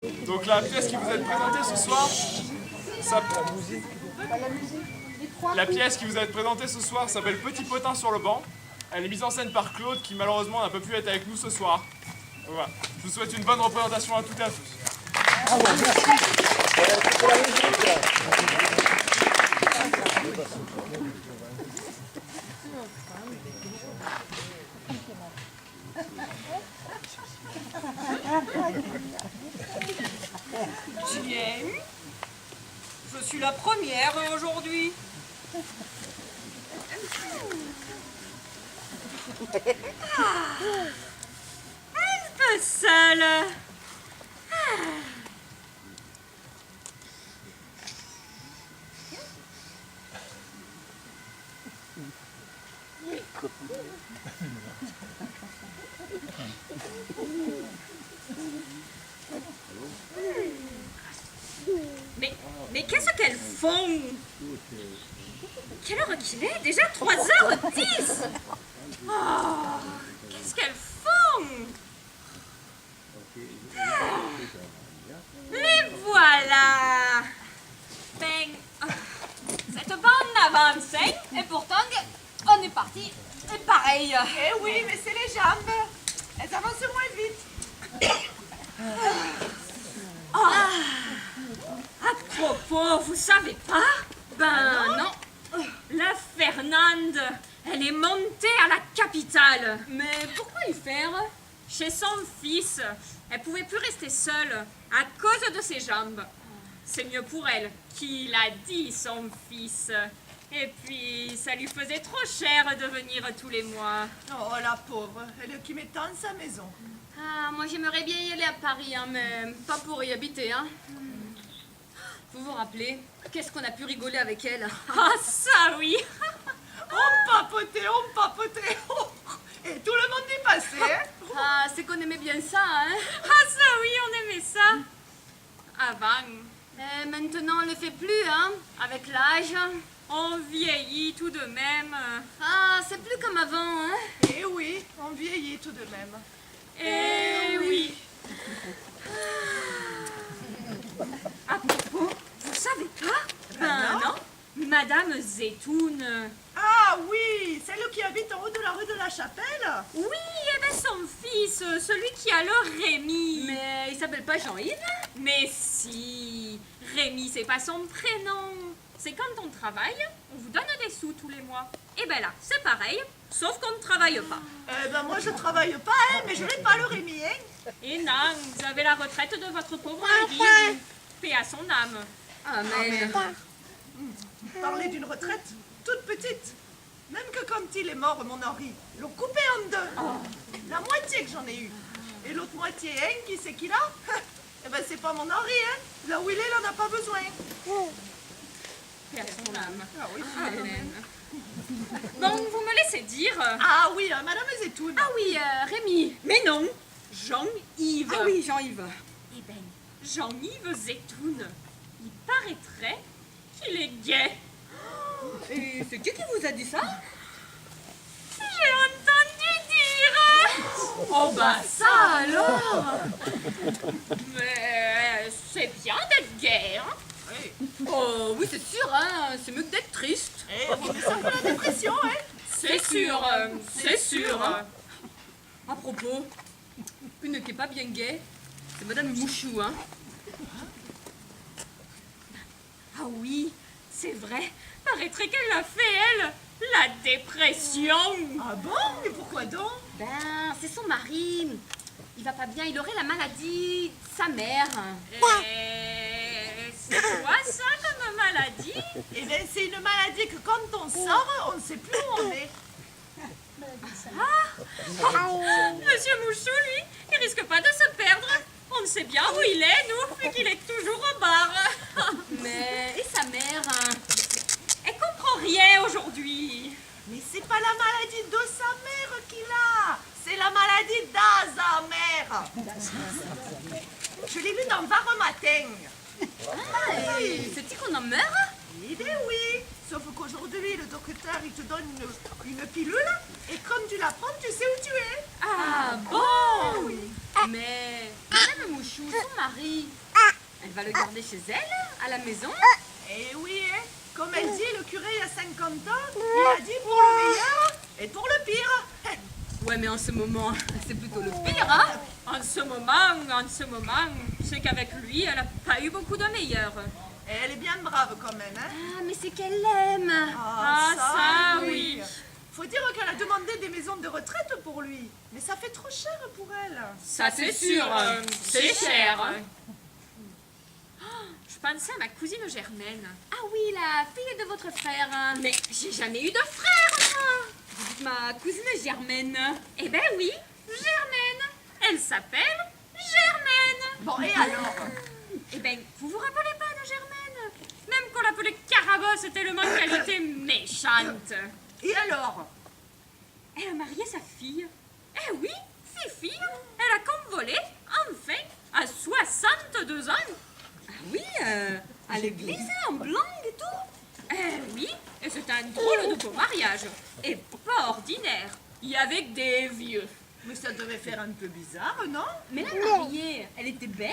Donc la pièce qui vous est présentée ce soir, la pièce qui vous est présentée ce soir s'appelle Petit Potin sur le banc. Elle est mise en scène par Claude qui malheureusement n'a pas pu être avec nous ce soir. Donc, voilà. Je vous souhaite une bonne représentation à toutes et à tous. Bravo, merci. Jane, je suis la première aujourd'hui. Un peu seule. Mais qu'est-ce qu'elles font? Quelle heure qu'il est? Déjà 3h10. Oh, qu'est-ce qu'elles font? Les voilà. Ben, cette bande avance, hein? Et pourtant, on est parti pareil. Eh oui, mais c'est les jambes. Elles avancent moins vite. À propos, vous savez pas? Ben non. La Fernande, elle est montée à la capitale. Mais pourquoi y faire? Chez son fils. Elle pouvait plus rester seule à cause de ses jambes. C'est mieux pour elle, qui l'a dit, son fils. Et puis, ça lui faisait trop cher de venir tous les mois. Oh, la pauvre. Elle qui met tant sa maison. Ah, moi j'aimerais bien y aller à Paris, hein, mais pas pour y habiter, hein. Vous vous rappelez, qu'est-ce qu'on a pu rigoler avec elle? Ah, ça oui. On papotait. Oh. Et tout le monde y passait. Hein? Ah, c'est qu'on aimait bien ça, hein. Ah, ça oui, on aimait ça. Avant. Mais maintenant on le fait plus, hein, avec l'âge. On vieillit tout de même. Ah, c'est plus comme avant, hein. Eh oui, on vieillit tout de même. Eh oui. À propos, vous savez pas? Ben non. Madame Zetoun. Ah oui, celle qui habite en haut de la rue de la Chapelle. Oui, eh ben son fils, celui qui a le Rémi. Mais il s'appelle pas Jean-Yves? Mais si, Rémi, c'est pas son prénom. C'est quand on travaille, on vous donne des sous tous les mois. Et ben là, c'est pareil, sauf qu'on ne travaille pas. Eh ben moi je travaille pas, hein, mais je n'ai pas le Rémi, hein. Et non, vous avez la retraite de votre pauvre mari. Paix à son âme. Amen. Parler d'une retraite toute petite. Même que quand il est mort, mon Henri, ils l'ont coupé en deux. La moitié que j'en ai eu. Et l'autre moitié, hein, qui c'est qu'il a? Eh ben c'est pas mon Henri, hein. Là où il est, il en a pas besoin. Paix à son âme. Ah oui, Amen. Bon, vous me laissez dire. Ah oui, Madame Zetoun. Ah oui, Rémi. Mais non, Jean-Yves. Ah oui, Jean-Yves. Eh ben, Jean-Yves Zetoun, il paraîtrait qu'il est gay. Et c'est qui vous a dit ça? J'ai entendu dire. Oh bah ça alors. Mais c'est bien d'être gay, hein? Oh oui, c'est sûr, hein, c'est mieux que d'être triste. Eh, vous mettez ça pour la dépression, hein. C'est sûr, c'est sûr. À propos, une qui est pas bien gay, c'est Madame Mouchou, hein. Ah oui, c'est vrai. Paraîtrait qu'elle l'a fait, elle, la dépression. Ah bon? Mais pourquoi donc? Ben, c'est son mari. Il va pas bien, il aurait la maladie de sa mère. Et c'est quoi ça comme maladie? Eh bien, c'est une maladie que quand on sort, on ne sait plus où on est. Monsieur Mouchou, lui, il risque pas de se perdre. On ne sait bien où il est, nous, vu qu'il est toujours au bar. Mais, et sa mère, hein? Elle comprend rien aujourd'hui. Mais c'est pas la maladie de sa mère qu'il a, c'est la maladie d'Alzheimer. Je l'ai lu dans Var un matin. Ah, et c'est-tu qu'on en meurt? Eh bien oui, Sauf qu'aujourd'hui, le docteur, il te donne une pilule, et comme tu la prends, tu sais où tu es. Ah bon? Oui. Mais Madame Mouchou, son mari, elle va le garder chez elle, à la maison? Eh oui, hein. Comme elle dit, le curé, il y a 50 ans, il a dit pour le meilleur et pour le pire. Ouais, mais en ce moment, c'est plutôt le pire, hein? En ce moment, c'est qu'avec lui, elle a pas eu beaucoup de meilleurs. Et elle est bien brave quand même, hein. Ah, mais c'est qu'elle l'aime. Ah, ça, oui. Faut dire qu'elle a demandé des maisons de retraite pour lui. Mais ça fait trop cher pour elle. Ça, c'est sûr, c'est cher. Je pensais à ma cousine Germaine. Ah oui, la fille de votre frère. Mais j'ai jamais eu de frère, moi. Vous dites ma cousine Germaine. Eh ben oui, Germaine. Elle s'appelle Germaine. Bon, et alors? Eh ben, vous vous rappelez pas de Germaine? Même qu'on l'appelait Carabosse tellement qu'elle était méchante. Et alors? Elle a marié sa fille. Eh oui, Fifi, elle a convolé, enfin, à 62 ans. Ah oui, à l'église, en blanc et tout. Eh oui, et c'était un drôle de beau mariage. Et pas ordinaire. Il y avait que des vieux. Mais ça devait faire un peu bizarre, non? Mais la mariée, elle était belle.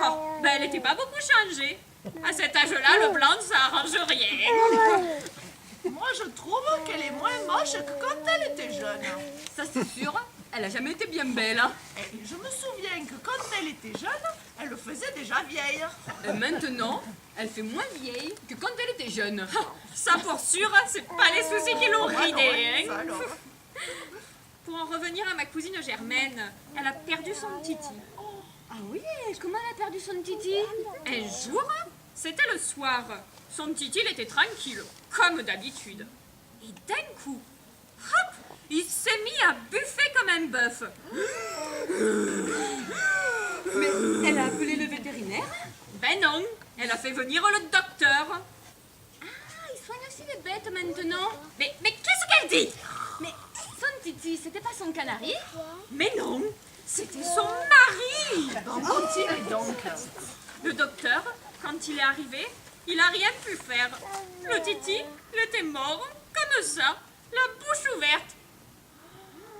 Oh, ben elle n'était pas beaucoup changée. À cet âge-là, le blanc, ça arrange rien. Moi, je trouve qu'elle est moins moche que quand elle était jeune. Ça c'est sûr, elle a jamais été bien belle. Hein. Et je me souviens que quand elle était jeune, elle le faisait déjà vieille. Et maintenant, elle fait moins vieille que quand elle était jeune. Ça pour sûr, c'est pas les soucis qui l'ont Ouais, non, ridée, ouais, ça hein. alors. Pour en revenir à ma cousine Germaine, elle a perdu son titi. Ah oui, comment elle a perdu son titi? Un jour, c'était le soir. Son titi, il était tranquille, comme d'habitude. Et d'un coup, hop, il s'est mis à buffer comme un bœuf. Mais elle a appelé le vétérinaire? Ben non, elle a fait venir le docteur. Ah, il soigne aussi les bêtes maintenant. Mais qu'est-ce qu'elle dit? Mais son titi, c'était pas son canari? Mais non, c'était son mari. Bon, continue donc. Le docteur, quand il est arrivé, il a rien pu faire. Le titi, il était mort, comme ça, la bouche ouverte.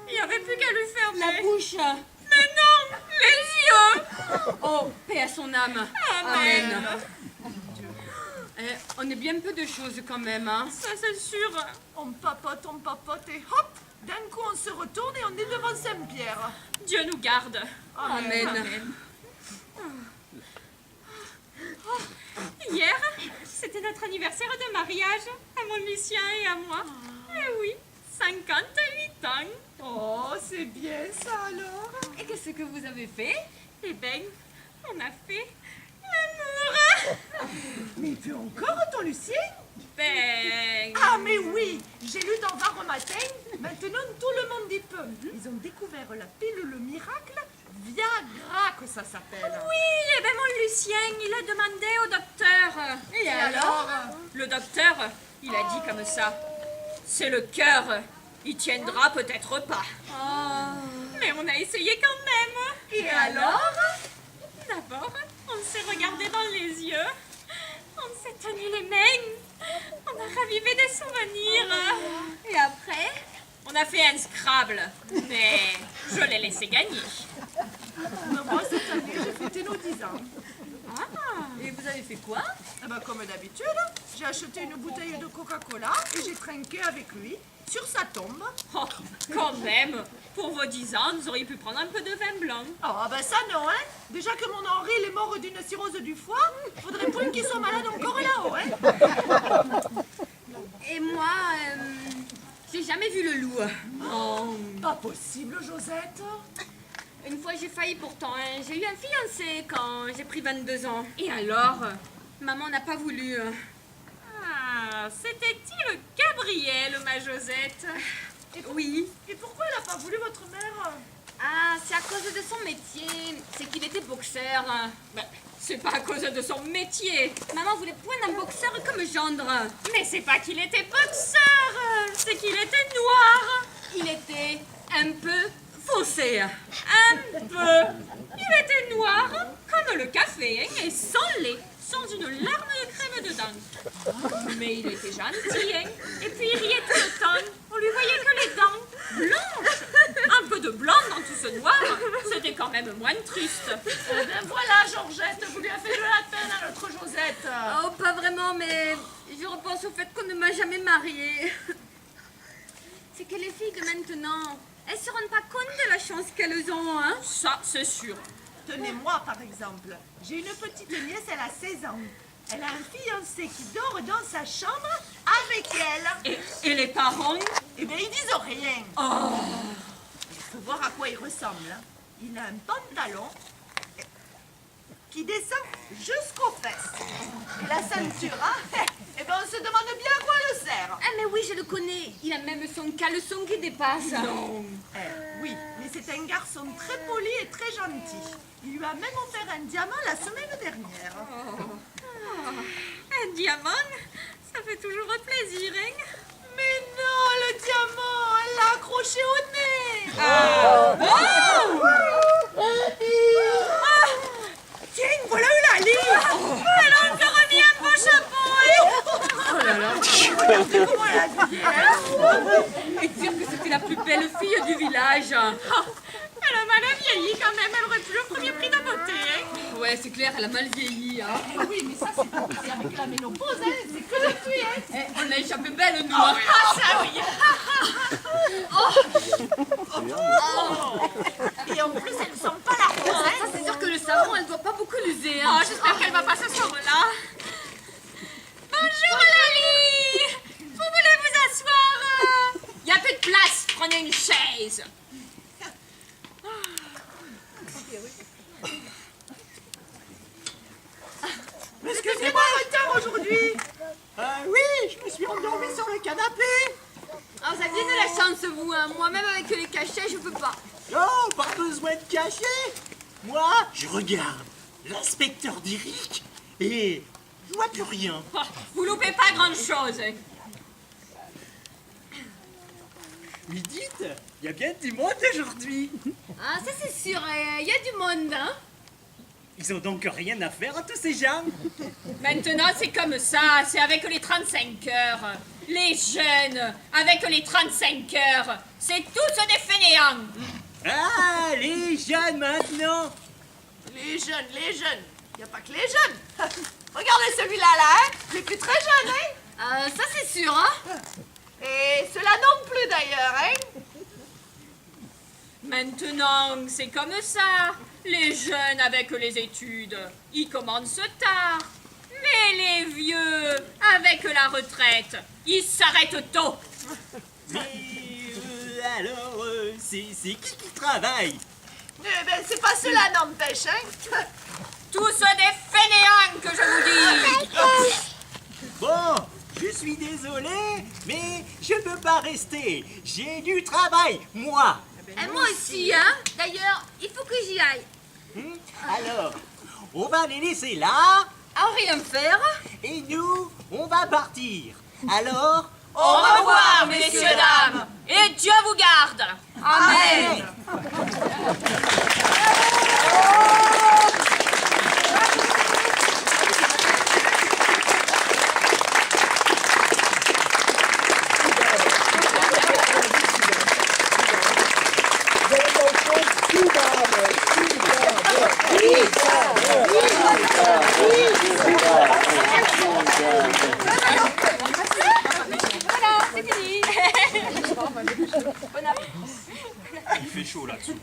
Il n'y avait plus qu'à lui fermer. La bouche. Mais non, les yeux. Oh, paix à son âme. Amen. On est bien peu de choses quand même, hein. Ça c'est sûr. On papote et hop, d'un coup on se retourne et on est devant Saint-Pierre. Dieu nous garde. Amen. Hier, c'était notre anniversaire de mariage, à mon Lucien et à moi. Eh oui, 58 ans. Oh, c'est bien ça alors. Et qu'est-ce que vous avez fait? Eh ben, on a fait l'amour. Mais il fait encore ton Lucien? Ben... Ah mais oui, j'ai lu dans Var matin, maintenant tout le monde y peut. Ils ont découvert la pilule miracle Viagra que ça s'appelle. Oui, eh ben mon Lucien, il a demandé au docteur. Et alors? Le docteur, il a dit comme ça. C'est le cœur. Il tiendra peut-être pas. Mais on a essayé quand même. Et alors? D'abord, on s'est regardé dans les yeux. On s'est tenu les mains. On a ravivé des souvenirs. Et après? On a fait un Scrabble. Mais je l'ai laissé gagner. Moi cette année j'ai fêté nos 10 ans. Et vous avez fait quoi? Eh ben, comme d'habitude, j'ai acheté une bouteille de Coca-Cola et j'ai trinqué avec lui sur sa tombe. Oh, quand même. Pour vos 10 ans, vous auriez pu prendre un peu de vin blanc. Ah ben ça non, hein. Déjà que mon Henri il est mort d'une cirrhose du foie, faudrait point qu'il soit malade encore là-haut, hein. Et moi, j'ai jamais vu le loup. Oh, pas possible, Josette. Une fois j'ai failli pourtant, hein. J'ai eu un fiancé quand j'ai pris 22 ans. Et alors? Maman n'a pas voulu. Ah, c'était-il Gabriel, ma Josette? Oui. Et pourquoi elle a pas voulu votre mère? Ah, c'est à cause de son métier. C'est qu'il était boxeur. Ben, c'est pas à cause de son métier. Maman voulait point un boxeur comme gendre. Mais c'est pas qu'il était boxeur, c'est qu'il était noir. Il était un peu foncé. Un peu. Il était noir, comme comme le café, hein, et sans lait, sans une larme de crème dedans. Mais il était gentil, hein, et puis il riait tout le temps. On lui voyait que les dents blanches. Un peu de blanc dans tout ce noir, c'était quand même moins triste. Eh ben voilà, Georgette, vous lui avez fait de la peine à notre Josette. Oh, pas vraiment, mais je repense au fait qu'on ne m'a jamais mariée. C'est que les filles de maintenant, elles se rendent pas compte de la chance qu'elles ont, hein? Ça, c'est sûr. Tenez, moi, par exemple, j'ai une petite nièce, elle a 16 ans. Elle a un fiancé qui dort dans sa chambre avec elle. Et les parents? Eh bien, ils disent rien. Oh. Il faut voir à quoi il ressemble. Hein. Il a un pantalon qui descend jusqu'aux fesses. Et la ceinture, hein, eh ben, on se demande bien à quoi elle sert. Ah, mais oui, je le connais. Il a même son caleçon qui dépasse. Non. Oui, mais c'est un garçon très poli et très gentil. Il lui a même offert un diamant la semaine dernière. Un diamant, ça fait toujours plaisir, hein? Mais non, le diamant, elle l'a accroché au nez. Tiens, voilà la livre. Alors, je remis un beau chapeau, hein? Oh là là, regardez comment elle a habillé, hein. Et dire que c'était la plus belle fille du village. Elle a mal vieilli quand même, elle aurait pu le premier prix de beauté, hein? Ouais, c'est clair, elle a mal vieilli, hein. Oui, mais ça, c'est avec la ménopause, hein. C'est que depuis, hein. Eh, on l'a échappé belle, nous. hein. Ah, ça, oui. Et en plus, elles ne sont pas la rose, Ça, hein. c'est sûr que le savon, elle doit pas beaucoup l'user, hein. Oh, j'espère qu'elle va pas s'asseoir là. Bonjour, Lali. Vous voulez vous asseoir? Il y a plus de place, prenez une chaise. Excusez-moi, retard aujourd'hui. Oui, je me suis endormi sur le canapé. Ah, vous aviez de la chance, vous, hein. Moi-même, avec les cachets, je peux pas. Non, pas besoin de cacher. Moi, je regarde l'inspecteur d'Eric et je vois plus rien. Oh, vous loupez pas grand-chose. Mais dites, il y a bien du monde aujourd'hui. Ah, ça, c'est sûr, il y a du monde, hein. Ils ont donc rien à faire à tous ces gens. Maintenant, c'est comme ça, c'est avec les 35 heures. Les jeunes, avec les 35 heures, c'est tous des fainéants. Ah, les jeunes maintenant. Les jeunes, les jeunes. Il n'y a pas que les jeunes. Regardez celui-là, là, hein. Les plus très jeunes, hein. Ça, c'est sûr, hein. Et ceux-là non plus, d'ailleurs, hein. Maintenant, c'est comme ça. Les jeunes avec les études, ils commencent tard. Mais les vieux, avec la retraite, ils s'arrêtent tôt. Mais alors, c'est qui travaille? Eh ben, c'est pas cela, n'empêche, hein. Tous des fainéants, que je vous dis. Bon, je suis désolé, mais je ne peux pas rester. J'ai du travail, moi. Et moi aussi, hein. D'ailleurs, il faut que j'y aille. Alors, on va les laisser là, À rien faire. et nous, on va partir. Alors, Au revoir, messieurs, dames. Et Dieu vous garde. Amen. Il fait chaud là-dessous.